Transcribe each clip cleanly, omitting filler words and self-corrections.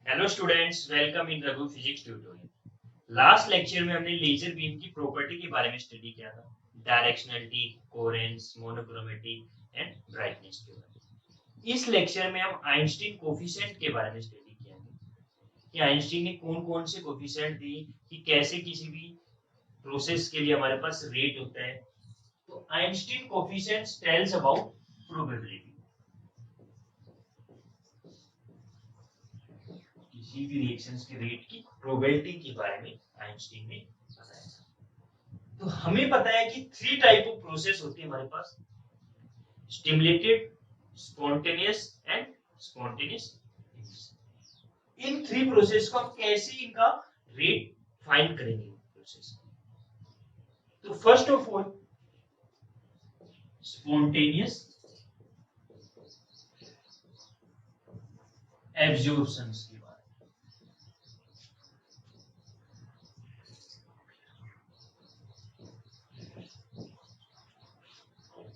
Hello students, welcome in Raghu physics tutorial. Last lecture में हमने laser beam की property के बारे में स्टडी किया था। Directionality, coherence, monochromatic and brightness के बारे में। इस लेक्चर में हम आइंस्टीन कोफिशिएंट के बारे में स्टडी किया कि आइंस्टीन ने कौन कौन से कोफिशिएंट दिए, कि कैसे किसी भी प्रोसेस के लिए हमारे पास रेट होता है। तो Einstein coefficients tells about probability. किसी भी रिएक्शंस के रेट की प्रोबेबिलिटी के बारे में आइंस्टीन ने बताया था। तो हमें पता है कि थ्री टाइप ऑफ प्रोसेस होती है हमारे पास: स्टिमुलेटेड, स्पॉन्टेनियस एंड स्पॉन्टेनियस। इन थ्री प्रोसेस को हम कैसे इनका रेट फाइंड करेंगे प्रोसेस। तो first of all spontaneous absorption की बात।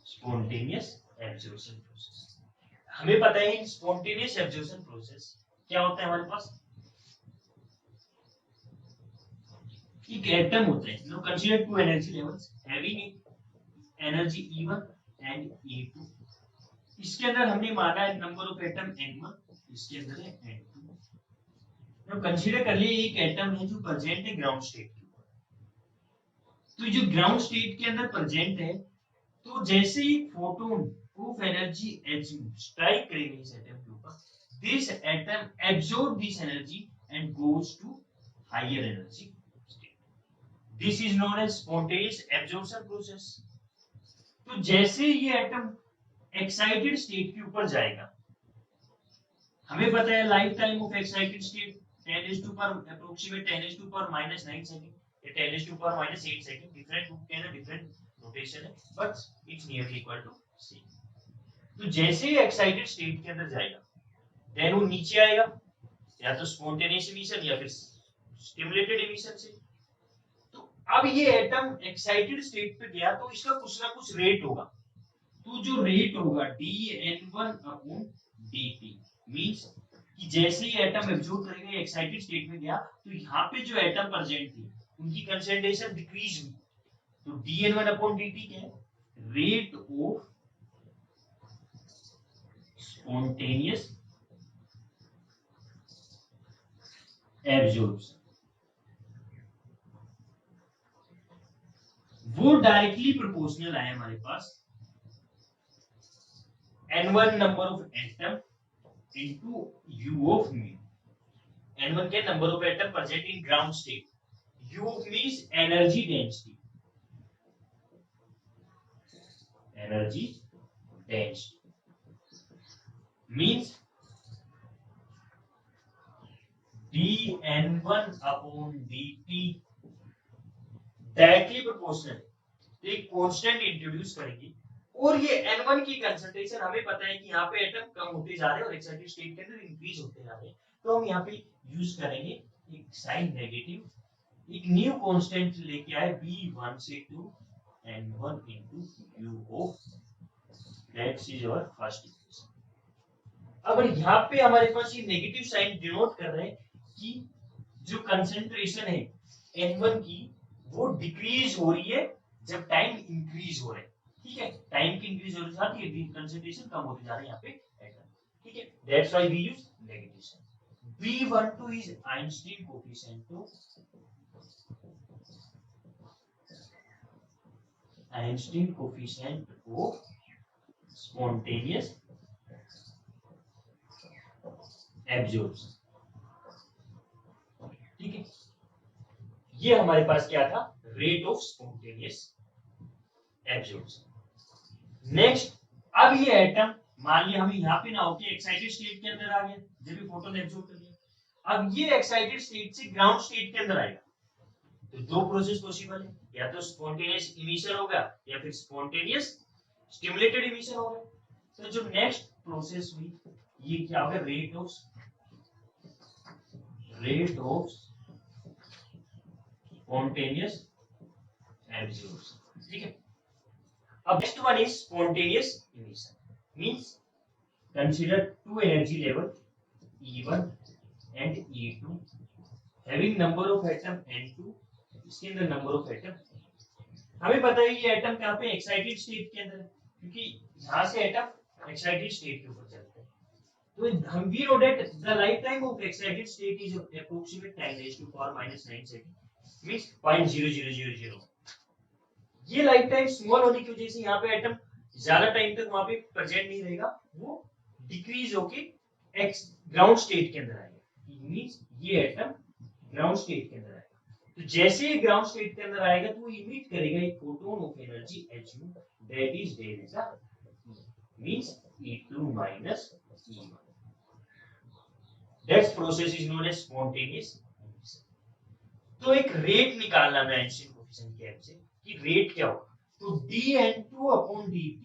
स्पॉन्टेनियस एब्जॉर्प्शन प्रोसेस, हमें पता है स्पॉन्टेनियस एब्जॉर्प्शन प्रोसेस क्या होता है हमारे पास। एक एटम होता है, now consider two energy levels having energy E1 and E2। इसके अंदर हमने माना है नंबर ऑफ एटम N1, इसके अंदर है N2। नो कंसीडर कर लिए एक एटम है जो प्रेजेंट है ग्राउंड स्टेट के ऊपर। तो जो ग्राउंड स्टेट के अंदर प्रेजेंट है, तो जैसे ही photon of energy H strike करेगा इस एटम के ऊपर, this atom absorb this energy and goes to higher energy state. This is known as spontaneous absorption process. तो जैसे ये एटम एक्साइटेड स्टेट के ऊपर जाएगा, हमें पता है life time of excited state 10 to पर अप्रोक्सीमेट 10 टू पर -9 सेकंड या 10 टू पर -8 सेकंड। डिफरेंट बुक के अंदर डिफरेंट नोटेशन है, but it's nearly equal to same. तो जैसे ही एक्साइटेड स्टेट के अंदर जाएगा, देन वो नीचे आएगा, या तो स्पॉन्टेनियस इमिशन या फिर स्टिमुलेटेड इमिशन से। तो अब ये एटम एक्साइटेड स्टेट पे गया तो इसका कुछ ना कुछ रेट होगा। तो जो रेट होगा dN1/dt मींस कि जैसे ही एटम एब्जॉर्ब करेगा, एक्साइटेड स्टेट में गया, तो यहाँ पे जो एटम प्रेजेंट थी उनकी कंसंट्रेशन डिक्रीज हुई। तो dN1/dt क्या है? Rate of spontaneous absorption. वो डायरेक्टली प्रोपोर्शनल है हमारे पास N1 number of atom into U of mu। N1 के number of atom present in ground state, U of means energy density, energy density means dN1/dt directly proportional. तो एक constant introduce करेंगे, और ये N1 की concentration हमें पता है कि यहाँ पे एटम कम होते जा रहे हैं और एक्साइटेड स्टेट के अंदर इंक्रीज होते जा रहे हैं। तो हम यहाँ पे यूज करेंगे एक साइन नेगेटिव, एक न्यू कांस्टेंट लेके आए B1 से 2 N1 into U of, that's is our first equation. अब यहाँ पे हमारे पास ये नेगेटिव साइन डिनोट कर रहे हैं कि जो कंसंट्रेशन है N1 की वो डिक्रीज हो रही है जब टाइम इंक्रीज हो रहा है। ठीक है, टाइम की इंक्रीज होने के साथ ये कंसंट्रेशन कम होते जा रहे हैं यहाँ पे एटम। ठीक है, that's why we use negative sign. B12 is Einstein coefficient to Einstein coefficient of spontaneous absorption. ठीक है, ये हमारे पास क्या था? Rate of spontaneous absorption. Next, अब ये एटम मान लिया हमें यहाँ पे ना होके एक्साइटेड स्टेट के अंदर आ गया, जब भी फोटोन एब्जॉर्ब कर लिया। अब ये एक्साइटेड स्टेट से ग्राउंड स्टेट के अंदर आएगा, तो दो प्रोसेस पॉसिबल है, या तो स्पॉन्टेनियस इमिशन होगा या फिर स्पॉन्टेनियस स्टिमुलेटेड इमिशन होगा। तो जो नेक्स्ट प्रोसेस हुई ये क्या होगा? Rate of spontaneous absorption. ठीक है, अब next one is spontaneous emission means consider two energy level E1 and E2 having number of atom N2, इसके अंदर नंबर ऑफ एटम। हमें पता है ये एटम कहाँ पे एक्साइटेड स्टेट के अंदर है, क्योंकि यहाँ से एटम एक्साइटेड स्टेट के ऊपर चलते हैं। तो हम we know that the life time of excited state is approximate 10⁻⁻⁹ second means 0.0000। ये लाइफ टाइम स्मॉल होने की वजह से यहाँ पे एटम ज्यादा टाइम तक वहां पे प्रेजेंट नहीं रहेगा, वो डिक्रीज होके एक्स ग्राउंड स्टेट के अंदर आएगा। मींस ये एटम ग्राउंड स्टेट के अंदर आएगा। तो जैसे ही ग्राउंड स्टेट के अंदर आएगा तो वो इमिट करेगा एक photon of energy H2 that is there as a means E2 minus E1। That process is known as spontaneous. तो एक रेट निकालना है आइंस्टीन कोएफिशिएंट की हेल्प से कि रेट क्या होगा। तो dN2 अपॉन dt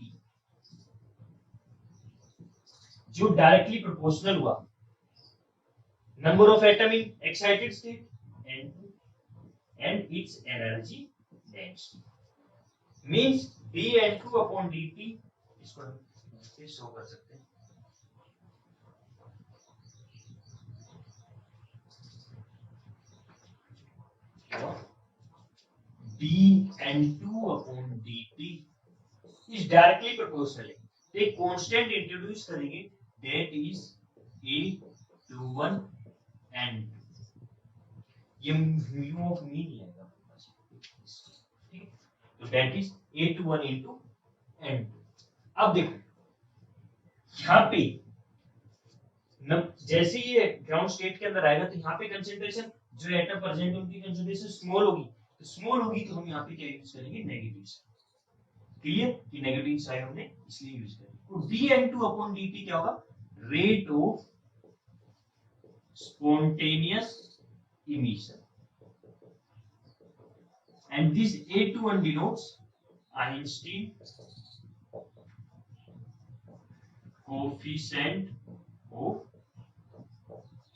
जो डायरेक्टली प्रोपोर्शनल हुआ number of atom in excited state N2 and its energy density means dN2 upon dt। इसको हम ऐसे शो कर सकते हैं dN2 upon dt is directly proportional है। तो एक कांस्टेंट इंट्रोड्यूस करेंगे दैट इज A21 and ये म्यू ऑफ मीन लेगा, ठीक है। तो that is A21 into N2। अब देखो यहाँ पे जैसे ये ग्राउंड स्टेट के अंदर आएगा तो यहाँ पे कंसंट्रेशन जो एटम प्रेजेंट उनकी कंसंट्रेशन स्मॉल होगी। तो स्मॉल होगी तो हम यहाँ पे क्या यूज करेंगे नेगेटिव साइन। क्लियर कि नेगेटिव साइन हमने इसलिए यूज करेंगे। तो dN2 अपॉन dt क्या होगा rate of spontaneous emission and this A21 denotes Einstein coefficient of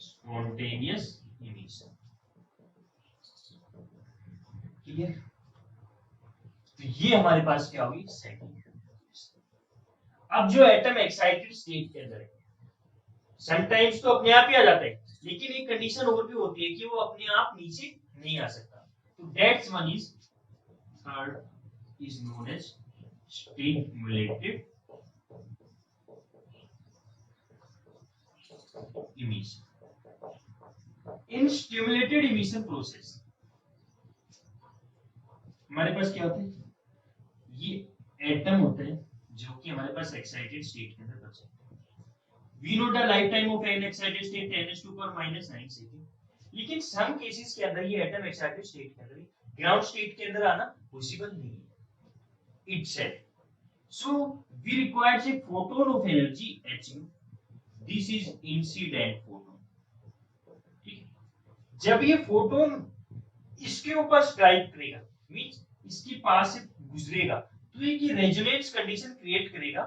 spontaneous emission। Clear. तो ये हमारे पास क्या होगी सेकंड। अब जो एटम एक्साइटेड स्टेट के अंदर है समटाइम्स तो अपने आप ही आ जाता है, लेकिन एक कंडीशन और भी होती है कि वो अपने आप नीचे नहीं आ सकता। तो that's one is third is known as stimulated emission। In stimulated emission process हमारे पास क्या होता है, ये एटम होते हैं जो कि हमारे पास एक्साइटेड स्टेट के अंदर बचे। We know the lifetime of an excited state 10⁻⁻⁹ second. लेकिन सम केसेस के अंदर ये एटम एक्साइटेड स्टेट के अंदर ग्राउंड स्टेट के अंदर आना पॉसिबल नहीं है itself। So we require a photon of energy H2। This is incident photon। ठीक है। जब ये फोटोन इसके ऊपर स्ट्राइक करेगा मींस इसके पास से गुजरेगा तो ये रेजोनेंस कंडीशन क्रिएट करेगा,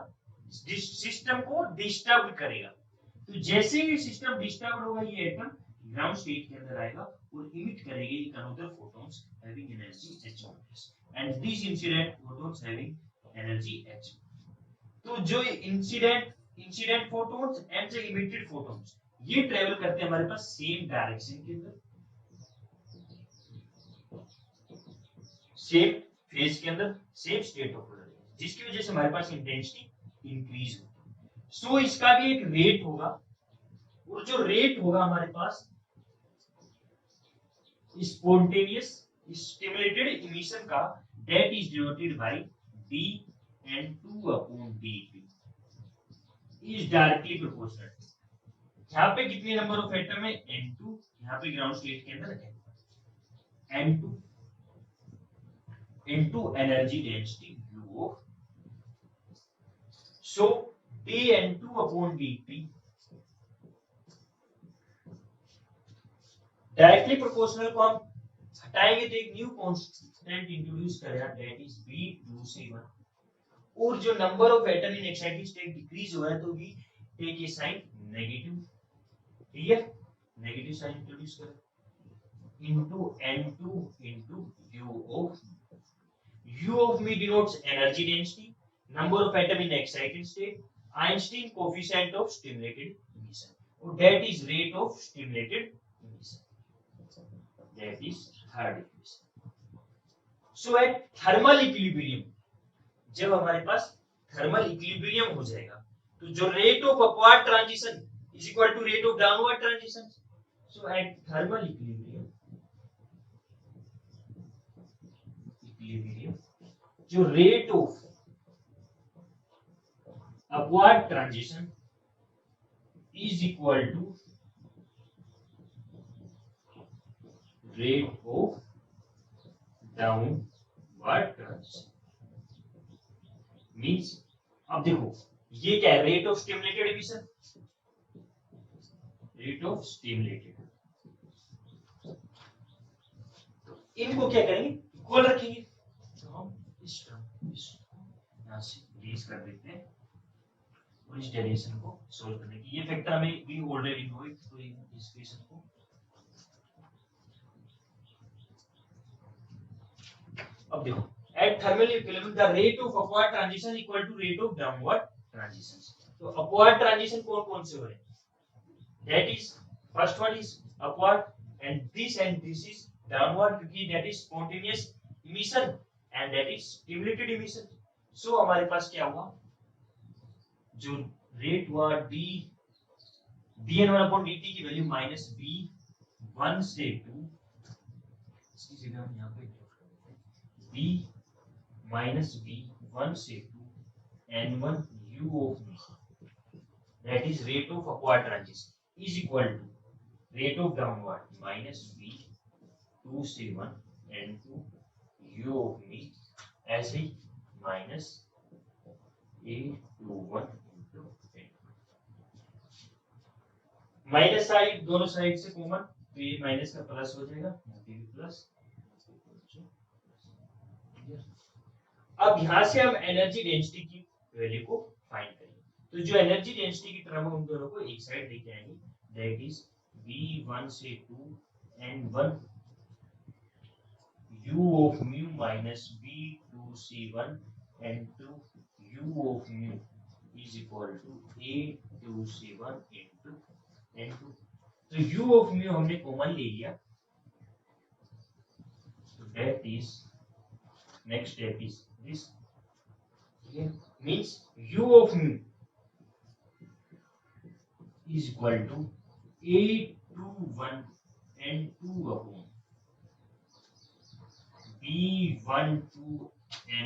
सिस्टम को डिस्टर्ब करेगा। तो जैसे ही सिस्टम डिस्टर्ब होगा ये एटम ग्राउंड स्टेट के अंदर आएगा और इमिट करेगा एक another photons having energy H1 and this incident photons having energy H। तो जो इंसिडेंट फोटॉन्स एंड जो इमिटेड फोटॉन्स ये ट्रेवल करते हैं हमारे पास सेम डायरेक्शन के अंदर, सेम फेज के अंदर, सेम स्टेट ऑफ पोलैरिटी, जिसकी वजह से हमारे पास इंटेंसिटी इंक्रीज होती है। सो इसका भी एक रेट होगा और जो रेट होगा हमारे पास स्पॉन्टेनियस स्टिमुलेटेड इमिशन का that is denoted by dN2 upon dt is directly proportional. यहाँ पे कितने नंबर ऑफ एटम है N2, यहाँ पे ग्राउंड स्टेट के अंदर है N2 into energy density u of so dN2 upon dt directly proportional को हम हटाएंगे तो एक न्यू कांस्टेंट इंट्रोड्यूस करेगा दैट इज B21 और जो number of atom in excited state decrease हो रहा है तो we take a sign negative. Clear, negative sign introduce कर into N2 into u of U of me denotes energy density, number of atom in excited state, Einstein coefficient of stimulated emission। that is rate of stimulated emission. That is third equation. So at thermal equilibrium, जब हमारे पास thermal equilibrium हो जाएगा तो जो rate of upward transition is equal to rate of downward transition. So at thermal equilibrium जो rate of upward transition is equal to rate of downward transition. Means अब देखो ये क्या है, rate of stimulated emission, rate of stimulated. तो इनको क्या करेंगे, इक्वल रखेंगे. तो हम इस यहां से रिलीज कर देते हैं और इस डेरिवेशन को सॉल्व करने की ये फैक्टर हमें भी ऑलरेडी नो है. तो इस इक्वेशन को अब देखो at thermal equilibrium the rate of upward transition equal to rate of downward transitions. तो upward transition कौन कौन से हो रहे हैं, that is first one is upward and this is downward क्योंकि that is spontaneous emission and that is stimulated emission. so हमारे पास क्या होगा, जो रेट हुआ dn1/dt की वैल्यू माइनस b1 से 2, इसकी जगह हम यहाँ पे b minus b1 से 2 n1 u of v, that is rate of upward transition is equal to rate of downward minus b2 से 1 n2 u of v ऐसे minus a21 into n. Minus side दोनों side से common तो ये minus का plus हो जाएगा, plus. अब यहां से हम एनर्जी डेंसिटी की वैल्यू को फाइंड करेंगे. तो जो एनर्जी डेंसिटी की टर्म है उन दोनों को एक साइड लेके आएंगे, दैट इज v1 से 2 n1 u of mu minus v2 से 1 n2 u of mu is equal to a2 से 1 into n2. तो u of mu हमने कॉमन ले लिया, so that is next step is this. Means u of mu is equal to a21 n2 upon b12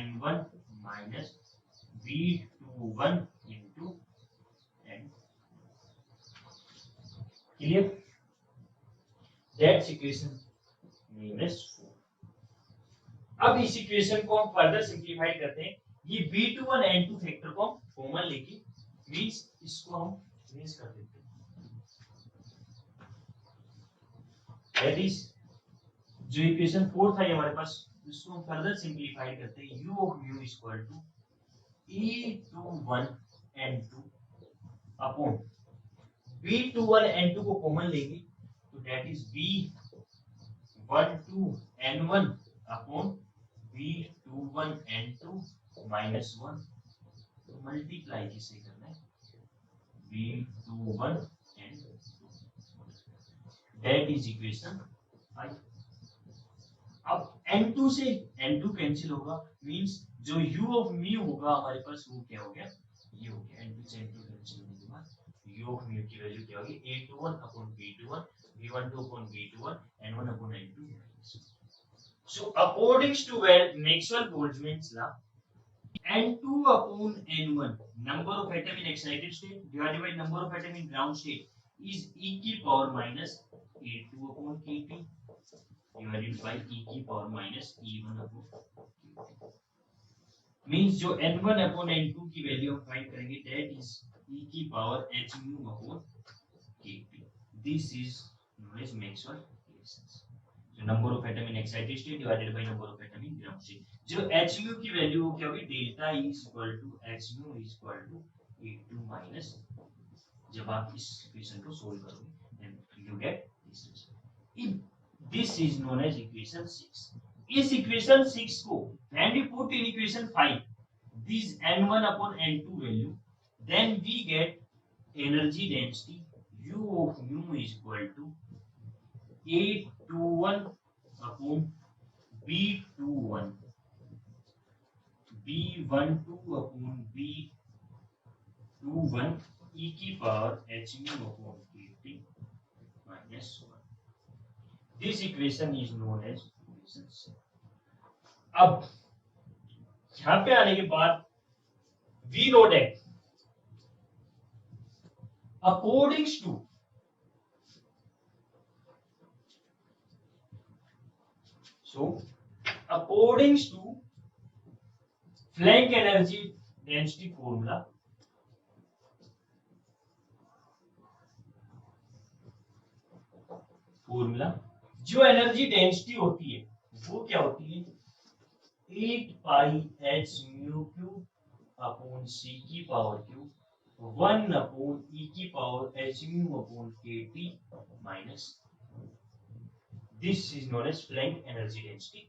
n1 minus b21 into n. Clear? That's equation name is 4. अब इस equation को हम further simplify करते हैं. ये b21 n2 factor को हम common लेके मींस इसको हम रेज कर देते हैं. दैट इज जो इक्वेशन 4 था ये हमारे पास, इसको हम फर्दर सिंपलीफाई करते हैं. u of mu is equal to e21 n2 upon b21 n2 को कॉमन लेंगे तो that is b12 n1 upon b21 n2 minus 1. तो मल्टीप्लाई किसे करना है, b21 n2. That is equation 5. अब n2 से n2 कैंसिल होगा, मींस जो u of mu होगा हमारे पास वो क्या हो गया, ये हो गया. n2 से n2 कैंसिल होने के बाद u of mu की वैल्यू क्या होगी, a21 upon b21 b12 upon b21 n1 upon n2. So according to Maxwell-Boltzmann's law, n2 upon n1 number of atom in excited state divided by number of atom in ground state is e की power minus a2 upon kt divided by e की power minus e1 upon kt. Means जो n1 upon n2 की value हम find करेंगे that is e की power h mu upon kt. This is known as Maxwell equations. So number of atom in excited state divided by number of atom in ground state. जो h mu की value क्या होगी, delta E is equal to h mu is equal to a2 minus, जब आप इस equation को solve करोगे then you get this result. This is known as equation 6. इस इक्वेशन 6 को when we put in equation 5 this n1 upon n2 value, then we get energy density U of mu is equal to A21 upon B21, B12 upon B21 e की power h mu upon kt minus 1. This equation is known as equation 7. अब यहाँ पे आने के बाद we know that according to Planck energy density formula, जो energy density होती है वो क्या होती है 8 pi h mu cube upon c की पावर क्यूब 1 अपॉन e की power h mu upon kt minus. This is known as Planck energy density.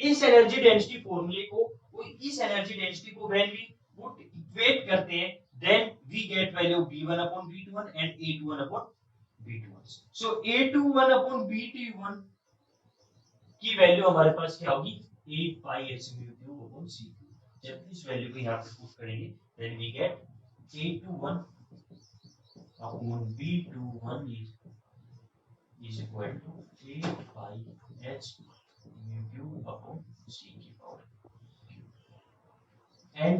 इस एनर्जी डेंसिटी फॉर्मूले को इस एनर्जी डेंसिटी को व्हेन वी पुट इक्वेट करते हैं then we get value b1 upon b21 and a21 upon b21. so a21 upon b21 की value हमारे पास क्या होगी 8 pi h mu cube upon c cube. जब इस वैल्यू को यहां पे पुट करेंगे then we get a21 upon b21 is equal to 8 pi h mu cube upon c की power cube. And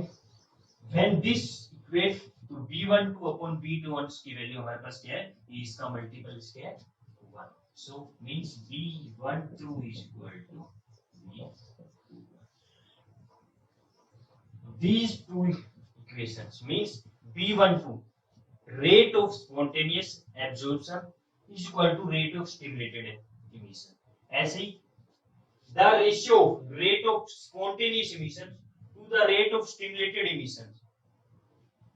when this equate to b12 upon b21 की value हमारे पास क्या है इसका मल्टीपल क्या है 1. so means b12 is equal to b. These two equations means b12 rate of spontaneous absorption is equal to rate of stimulated emission. ऐसे ही the ratio of rate of spontaneous emission to the rate of stimulated emission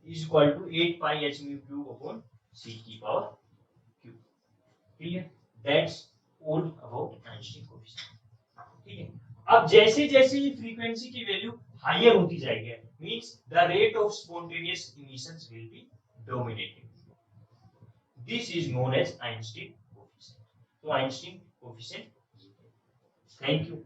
is equal to 8 pi h mu cube upon c की power cube. Clear? That's all about Einstein coefficient. ठीक है. अब जैसे जैसे ये frequency की value higher होती जाएगी means the rate of spontaneous emissions will be dominating. This is known as Einstein coefficient. So Einstein coefficient. Thank you.